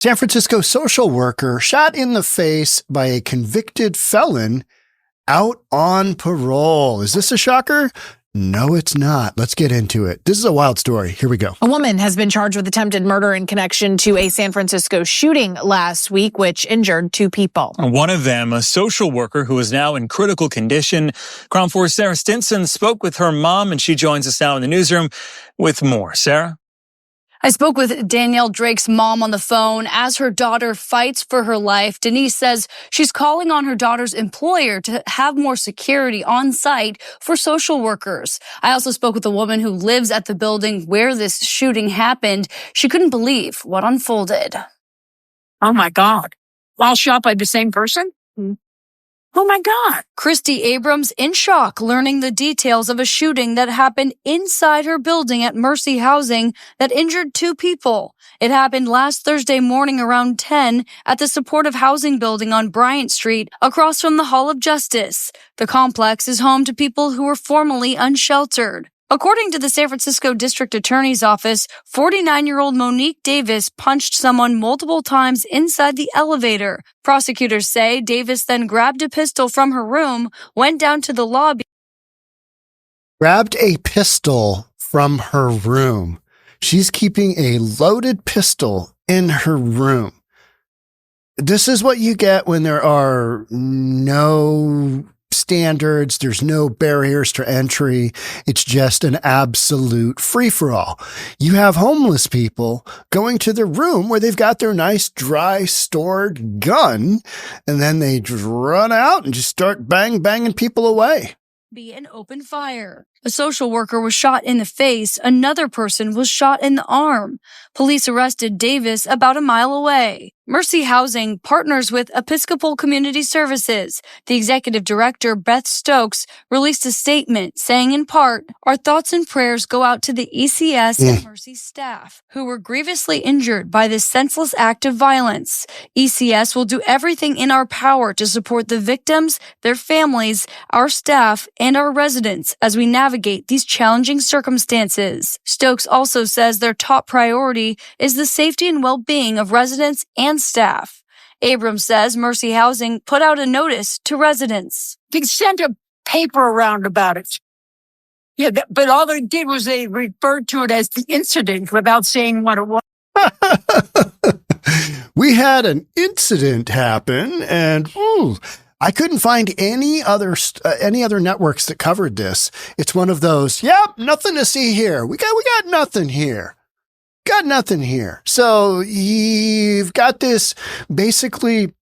San Francisco social worker shot in the face by a convicted felon out on parole. Is this a shocker? No, it's not. Let's get into it. This is a wild story. Here we go. A woman has been charged with attempted murder in connection to a San Francisco shooting last week, which injured 2 people. One of them, a social worker who is now in critical condition. Crown 4's Sarah Stinson spoke with her mom, and she joins us now in the newsroom with more. Sarah? I spoke with Danielle Drake's mom on the phone as her daughter fights for her life. Denise says she's calling on her daughter's employer to have more security on site for social workers. I also spoke with a woman who lives at the building where this shooting happened. She couldn't believe what unfolded. Oh, my God. While shot by the same person? Oh, my God. Christy Abrams in shock learning the details of a shooting that happened inside her building at Mercy Housing that injured 2 people. It happened last Thursday morning around 10 at the supportive housing building on Bryant Street across from the Hall of Justice. The complex is home to people who were formerly unsheltered. According to the San Francisco District Attorney's Office, 49-year-old Monique Davis punched someone multiple times inside the elevator. Prosecutors say Davis then grabbed a pistol from her room, went down to the lobby. Grabbed a pistol from her room. She's keeping a loaded pistol in her room. This is what you get when there are no standards, there's no barriers to entry. It's just an absolute free-for-all. You have homeless people going to their room where they've got their nice, dry, stored gun, and then they just run out and just start banging people away. Be an open fire. A social worker was shot in the face. Another person was shot in the arm. Police arrested Davis about a mile away. Mercy Housing partners with Episcopal Community Services. The executive director, Beth Stokes, released a statement saying in part, "Our thoughts and prayers go out to the ECS and Mercy staff who were grievously injured by this senseless act of violence. ECS will do everything in our power to support the victims, their families, our staff, and our residents as we navigate these challenging circumstances." Stokes also says their top priority is the safety and well-being of residents and staff. Abrams says Mercy Housing put out a notice to residents. They sent a paper around about it. Yeah, but all they did was they referred to it as the incident without saying what it was. We had an incident happen, and I couldn't find any other networks that covered this. It's one of those, yep, nothing to see here. We got nothing here. Got nothing here. So you've got this basically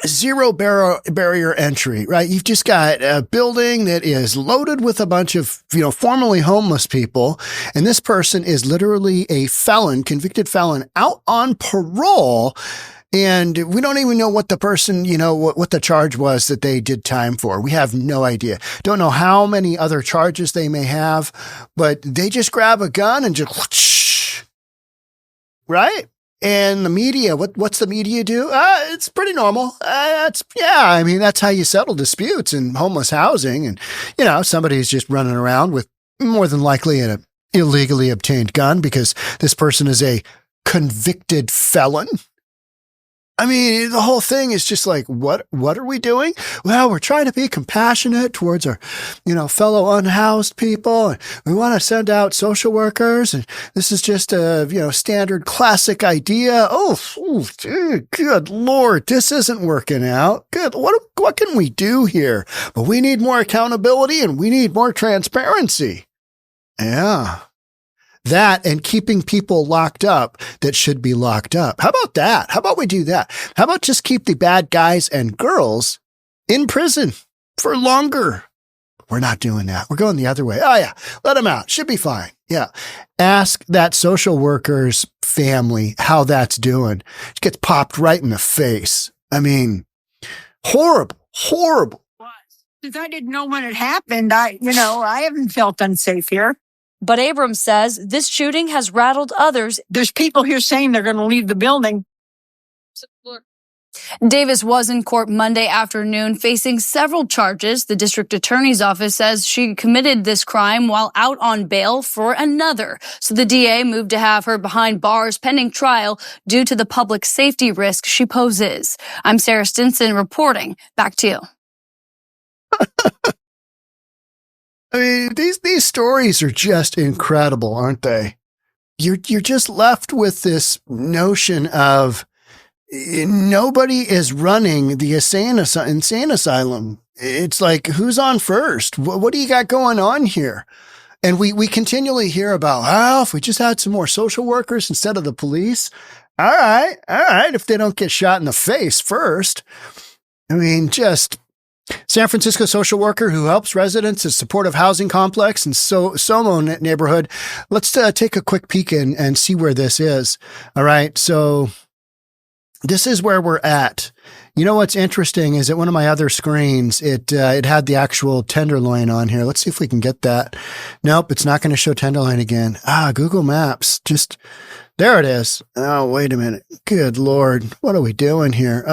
zero barrier entry, right? You've just got a building that is loaded with a bunch of, formerly homeless people. And this person is literally a felon, convicted felon out on parole. And we don't even know what the person, what the charge was that they did time for. We have no idea. Don't know how many other charges they may have, but they just grab a gun and just whoosh, right? And the media, what's the media do? It's pretty normal. That's how you settle disputes in homeless housing. And, somebody's just running around with more than likely an illegally obtained gun because this person is a convicted felon. I mean, the whole thing is just like, what are we doing? Well, we're trying to be compassionate towards our, fellow unhoused people. And we want to send out social workers. And this is just a, standard classic idea. Dude, good Lord, this isn't working out. Good. What can we do here? But we need more accountability and we need more transparency. Yeah. That and keeping people locked up that should be locked up. How about that? How about we do that? How about just keep the bad guys and girls in prison for longer? We're not doing that. We're going the other way. Oh, yeah. Let them out. Should be fine. Yeah. Ask that social worker's family how that's doing. It gets popped right in the face. I mean, horrible. Since I didn't know when it happened, I haven't felt unsafe here. But Abrams says this shooting has rattled others. There's people here saying they're going to leave the building. Davis was in court Monday afternoon facing several charges. The district attorney's office says she committed this crime while out on bail for another. So the DA moved to have her behind bars pending trial due to the public safety risk she poses. I'm Sarah Stinson reporting. Back to you. I mean, these stories are just incredible, aren't they? You're just left with this notion of nobody is running the insane asylum. It's like, who's on first? What do you got going on here? And we continually hear about, well, if we just had some more social workers instead of the police. All right. If they don't get shot in the face first. I mean, just San Francisco social worker who helps residents at supportive housing complex in Somo neighborhood. Let's take a quick peek and see where this is. All right. So this is where we're at. You know, what's interesting is that one of my other screens, it had the actual Tenderloin on here. Let's see if we can get that. Nope. It's not going to show Tenderloin again. Google Maps. Just there it is. Oh, wait a minute. Good Lord. What are we doing here?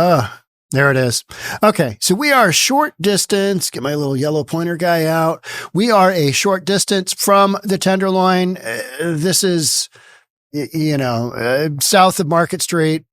There it is. Okay, so we are a short distance. Get my little yellow pointer guy out. We are a short distance from the Tenderloin. This is, south of Market Street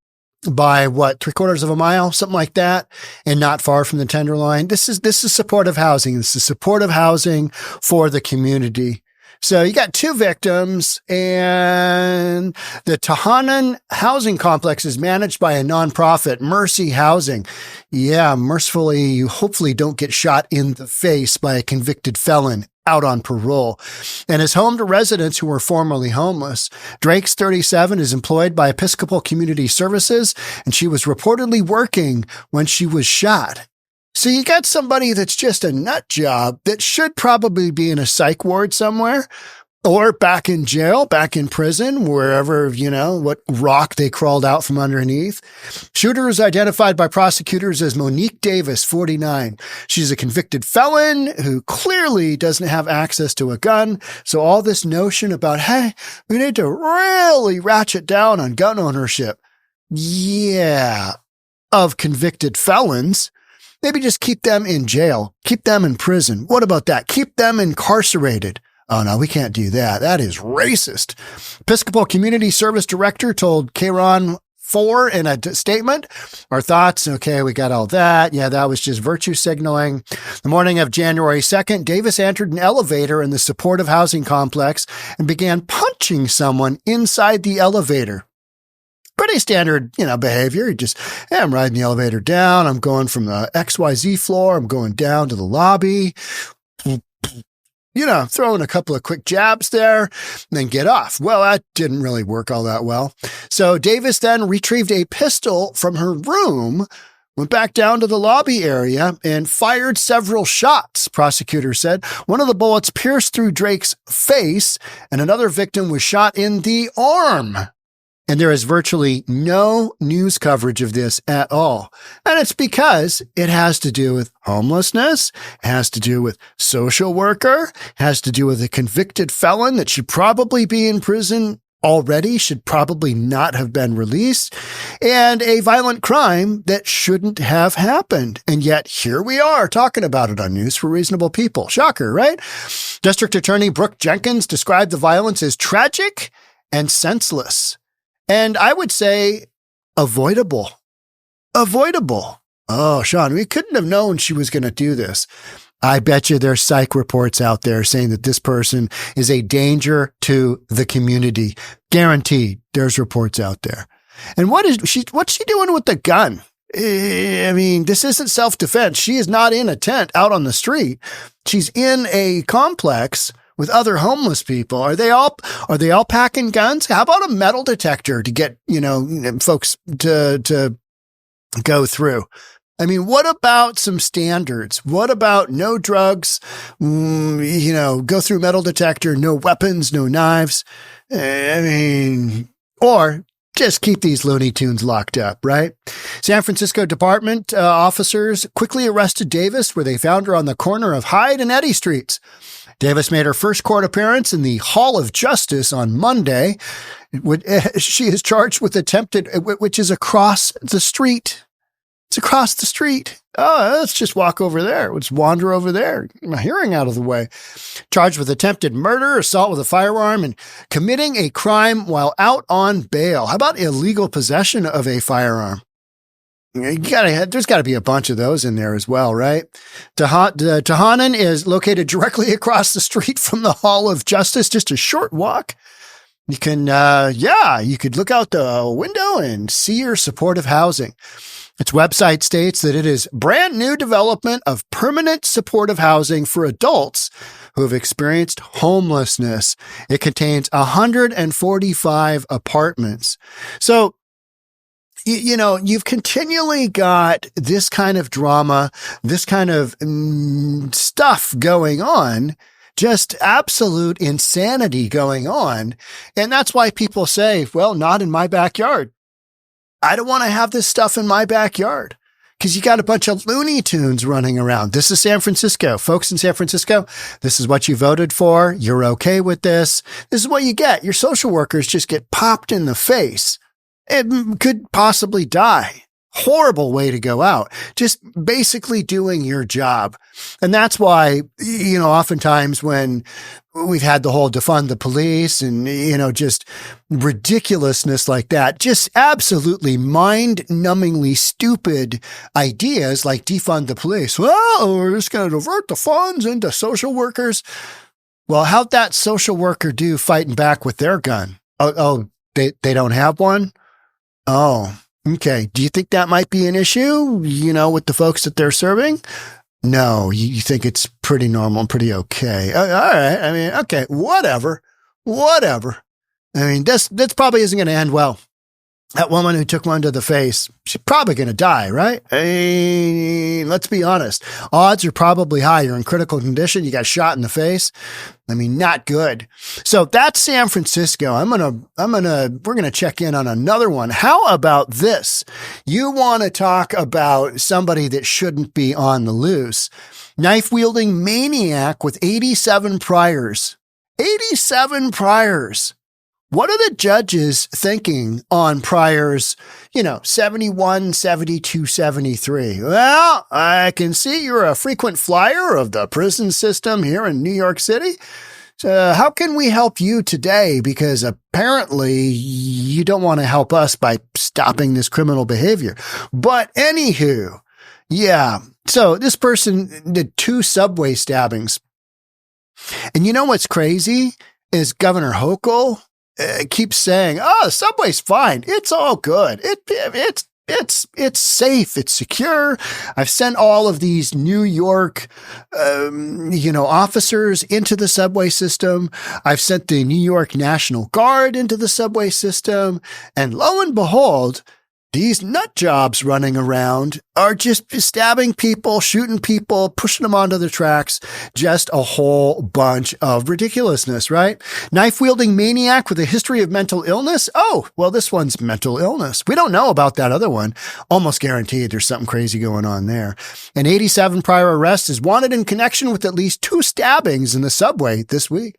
by 3/4 of a mile, something like that, and not far from the Tenderloin. This is supportive housing. This is supportive housing for the community. So you got 2 victims, and the Tahanan housing complex is managed by a nonprofit, Mercy Housing. Yeah, mercifully, you hopefully don't get shot in the face by a convicted felon out on parole, and is home to residents who were formerly homeless. Drake's 37 is employed by Episcopal Community Services, and she was reportedly working when she was shot. So you got somebody that's just a nut job that should probably be in a psych ward somewhere, or back in jail, back in prison, wherever, what rock they crawled out from underneath. Shooter is identified by prosecutors as Monique Davis, 49. She's a convicted felon who clearly doesn't have access to a gun. So all this notion about, hey, we need to really ratchet down on gun ownership. Yeah, of convicted felons. Maybe just keep them in jail. Keep them in prison. What about that? Keep them incarcerated. Oh, no, we can't do that. That is racist. Episcopal Community Service Director told Kron 4 in a statement. Our thoughts, okay, we got all that. Yeah, that was just virtue signaling. The morning of January 2nd, Davis entered an elevator in the supportive housing complex and began punching someone inside the elevator. Pretty standard, behavior. I'm riding the elevator down. I'm going from the XYZ floor. I'm going down to the lobby. Throwing a couple of quick jabs there, and then get off. Well, that didn't really work all that well. So Davis then retrieved a pistol from her room, went back down to the lobby area, and fired several shots, prosecutors said. One of the bullets pierced through Drake's face, and another victim was shot in the arm. And there is virtually no news coverage of this at all. And it's because it has to do with homelessness, it has to do with social worker, it has to do with a convicted felon that should probably be in prison already, should probably not have been released, and a violent crime that shouldn't have happened. And yet here we are talking about it on News for Reasonable People. Shocker, right? District Attorney Brooke Jenkins described the violence as tragic and senseless. And I would say avoidable. Oh, Sean, we couldn't have known she was going to do this. I bet you there's psych reports out there saying that this person is a danger to the community. Guaranteed there's reports out there. And what's she doing with the gun? I mean, this isn't self-defense. She is not in a tent out on the street. She's in a complex with other homeless people. Are they all packing guns? How about a metal detector to get, folks to go through? I mean, what about some standards? What about no drugs? Go through metal detector, no weapons, no knives. Or just keep these Looney Tunes locked up, right? San Francisco Department officers quickly arrested Davis, where they found her on the corner of Hyde and Eddy Streets. Davis made her first court appearance in the Hall of Justice on Monday. She is charged with attempted, which is across the street. It's across the street. Oh, let's just walk over there. Let's wander over there. Get my hearing out of the way. Charged with attempted murder, assault with a firearm, and committing a crime while out on bail. How about illegal possession of a firearm? There's got to be a bunch of those in there as well, right? Tahanan is located directly across the street from the Hall of Justice, just a short walk. You can, you could look out the window and see your supportive housing. Its website states that it is brand new development of permanent supportive housing for adults who have experienced homelessness. It contains 145 apartments. So, you've continually got this kind of drama, this kind of stuff going on, just absolute insanity going on. And that's why people say, well, not in my backyard. I don't want to have this stuff in my backyard because you got a bunch of Looney Tunes running around. This is San Francisco. Folks in San Francisco, this is what you voted for. You're okay with this. This is what you get. Your social workers just get popped in the face. It could possibly die. Horrible way to go out. Just basically doing your job. And that's why, oftentimes when we've had the whole defund the police and, just ridiculousness like that, just absolutely mind-numbingly stupid ideas like defund the police. Well, we're just going to divert the funds into social workers. Well, how'd that social worker do fighting back with their gun? They don't have one? Oh, okay. Do you think that might be an issue, with the folks that they're serving? No, you think it's pretty normal and pretty okay. All right. I mean, okay, whatever. I mean, this probably isn't going to end well. That woman who took one to the face, she's probably going to die, right? I mean, let's be honest. Odds are probably high. You're in critical condition. You got shot in the face. I mean, not good. So that's San Francisco. We're going to check in on another one. How about this? You want to talk about somebody that shouldn't be on the loose. Knife-wielding maniac with 87 priors. 87 priors. What are the judges thinking on priors, 71, 72, 73? Well, I can see you're a frequent flyer of the prison system here in New York City. So how can we help you today? Because apparently you don't want to help us by stopping this criminal behavior. But anywho, yeah. So this person did 2 subway stabbings. And you know what's crazy is Governor Hochul keeps saying, "Oh, the subway's fine. It's all good. It's safe. It's secure. I've sent all of these New York, officers into the subway system. I've sent the New York National Guard into the subway system, and lo and behold." These nut jobs running around are just stabbing people, shooting people, pushing them onto the tracks. Just a whole bunch of ridiculousness, right? Knife-wielding maniac with a history of mental illness. Oh, well, this one's mental illness. We don't know about that other one. Almost guaranteed there's something crazy going on there. An 87 prior arrest is wanted in connection with at least 2 stabbings in the subway this week.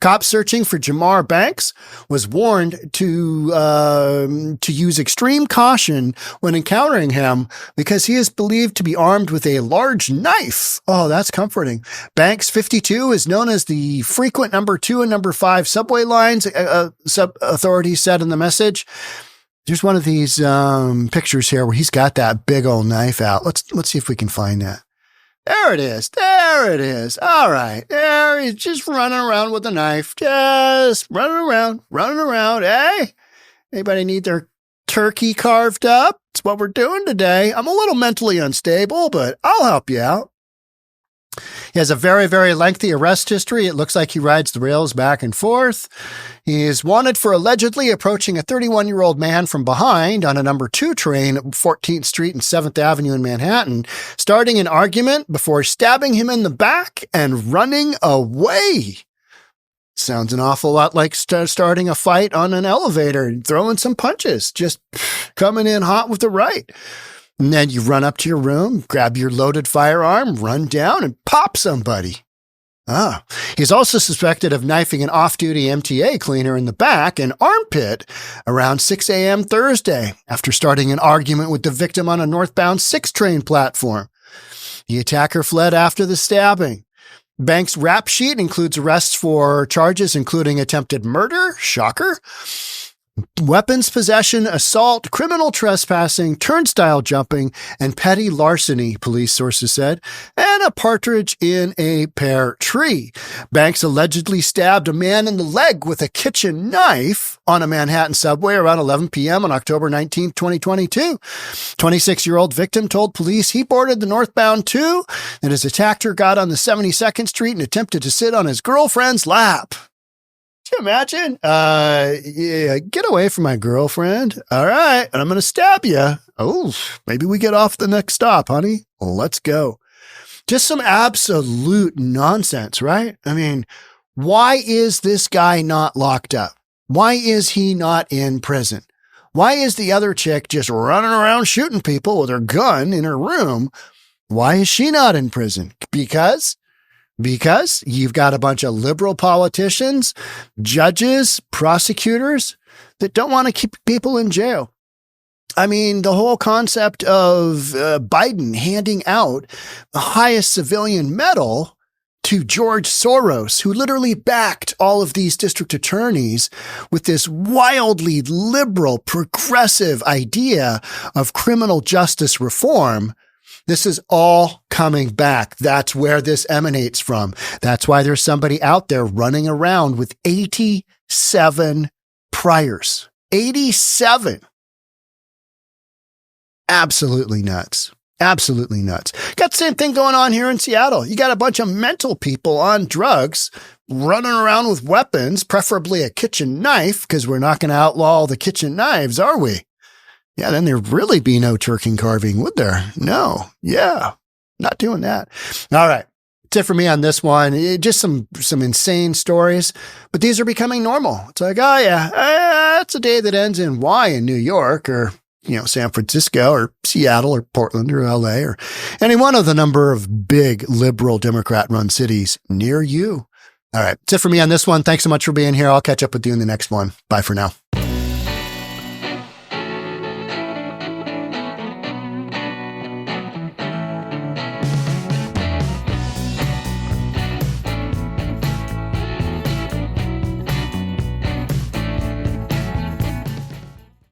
Cops searching for Jamar Banks was warned to use extreme caution when encountering him because he is believed to be armed with a large knife. Oh, that's comforting. Banks 52 is known as the frequent number 2 and number 5 subway lines, authorities said in the message. There's one of these pictures here where he's got that big old knife out. Let's see if we can find that. There it is. All right. There he's just running around with a knife. Just running around. Hey, anybody need their turkey carved up? It's what we're doing today. I'm a little mentally unstable, but I'll help you out. He has a very, very lengthy arrest history. It looks like he rides the rails back and forth. He is wanted for allegedly approaching a 31-year-old man from behind on a number 2 train at 14th Street and 7th Avenue in Manhattan, starting an argument before stabbing him in the back and running away. Sounds an awful lot like starting a fight on an elevator and throwing some punches, just coming in hot with the right. And then you run up to your room, grab your loaded firearm, run down and pop somebody. He's also suspected of knifing an off-duty MTA cleaner in the back and armpit around 6 a.m. Thursday after starting an argument with the victim on a northbound 6 train platform. The attacker fled after the stabbing. Banks' rap sheet includes arrests for charges including attempted murder, shocker, weapons possession, assault, criminal trespassing, turnstile jumping, and petty larceny, police sources said, and a partridge in a pear tree. Banks allegedly stabbed a man in the leg with a kitchen knife on a Manhattan subway around 11 p.m. on October 19, 2022. 26-year-old victim told police he boarded the northbound 2 and his attacker got on the 72nd Street and attempted to sit on his girlfriend's lap. Can you imagine? Yeah, get away from my girlfriend. All right. And I'm going to stab you. Oh, maybe we get off the next stop, honey. Let's go. Just some absolute nonsense, right? I mean, why is this guy not locked up? Why is he not in prison? Why is the other chick just running around shooting people with her gun in her room? Why is she not in prison? Because you've got a bunch of liberal politicians, judges, prosecutors that don't want to keep people in jail. I mean, the whole concept of Biden handing out the highest civilian medal to George Soros, who literally backed all of these district attorneys with this wildly liberal, progressive idea of criminal justice reform. This is all coming back. That's where this emanates from. That's why there's somebody out there running around with 87 priors. 87. Absolutely nuts. Absolutely nuts. Got the same thing going on here in Seattle. You got a bunch of mental people on drugs running around with weapons, preferably a kitchen knife, because we're not going to outlaw the kitchen knives, are we? Yeah, then there'd really be no turkey carving, would there? No. Yeah, not doing that. All right. That's it for me on this one. Just some insane stories, but these are becoming normal. It's like, oh yeah, it's a day that ends in Y in New York or, San Francisco or Seattle or Portland or LA or any one of the number of big liberal Democrat-run cities near you. All right. That's it for me on this one. Thanks so much for being here. I'll catch up with you in the next one. Bye for now.